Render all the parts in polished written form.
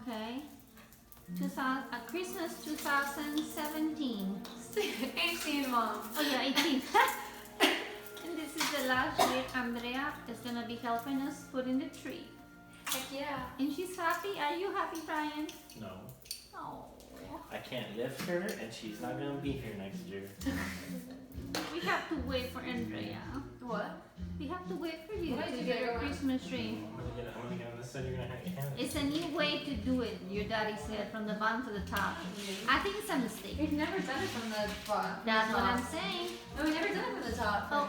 Okay. Christmas 2017. 18, Mom. Oh yeah, 18. And this is the last year Andrea is gonna be helping us put in the tree. Heck yeah. And she's happy. Are you happy, Brian? No. Oh. I can't lift her, and she's not gonna be here next year. We have to wait for Andrea. What? We have to wait for you Why to did you get get your it? Christmas tree. I'm gonna get on this side. You're gonna hang your hand. It's a new way to do it, your daddy said, from the bottom to the top. I think it's a mistake. We've never done it from the bottom. That's what I'm saying. No, we've never done it from the top. Oh,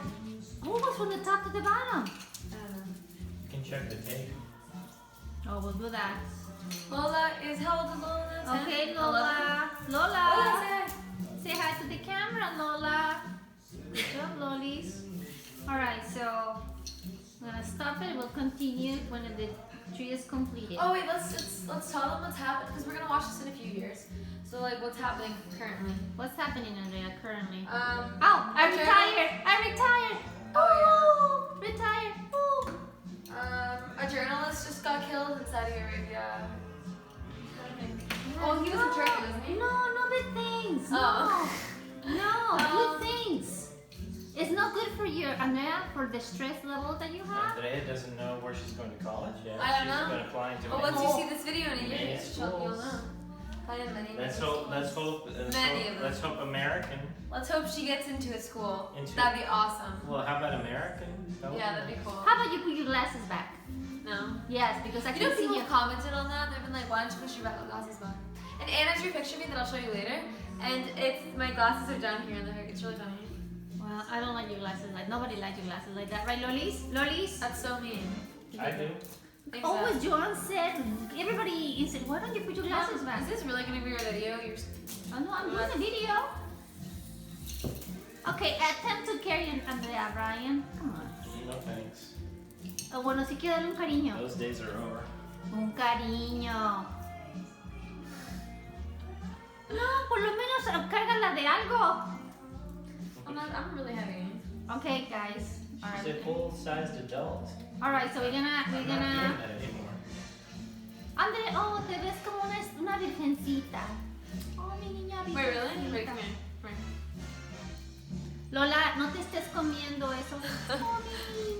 who was from the top to the bottom? I don't know. You can check the tape. Oh, we'll do that. Lola is, how old is Lola? 10? Okay, 11? Lola. Lola, Lola. say Say hi to the camera, Lola. Good job, Lollies. Alright, so I'm gonna stop it. We'll continue when the tree is completed. hi. Oh wait, let's tell them what's happening because we're gonna watch this in a few years. So like, what's happening currently? What's happening, Andrea, currently? Oh, I retired! I retired! Oh, Retired! Ooh. A journalist just got killed in Saudi Arabia. Oh, he was in Turkey, wasn't he? No, no bad things. Oh. No, good things. It's not good for you, Andrea, for the stress level that you have. Andrea doesn't know where she's going to college yet. I don't She's know. been applying to Well, many- once you see this video in a many year, you'll schools. know. Probably many. Let's many hope. schools. Many of them. Let's hope American. Let's hope she gets into a school. Into- That'd be awesome. Well, how about American? Yeah, that'd be cool. How about you put your glasses back? No. Yes, because I You can know, see people you. have commented on that. They've been like, "Why don't you push your glasses back?" And Anna drew a picture of me that I'll show you later. And it's my glasses are down here in the hair. It's really funny. Well, I don't like your glasses like nobody likes your glasses like that, right, Lollies? Lollies? That's so mean. I do. Thanks, Always Dad. John said, everybody said, why don't you put your glasses back? Is this really gonna be your video? Oh no, I'm doing a video. Okay, attempt to carry Andrea, Brian. Come on. No thanks. Oh, bueno, sí quiero darle un cariño. Those days are over. Un cariño. No, por lo menos cárgala de algo. I'm really heavy. Okay, guys. She's a full-sized adult. Alright, so we're gonna I'm not doing that anymore. Andre, oh, te ves como una virgencita. Oh, mi niña Wait, really? Wait, virgencita. come here. Come here. Lola, no te estés comiendo eso. Oh, mi niña.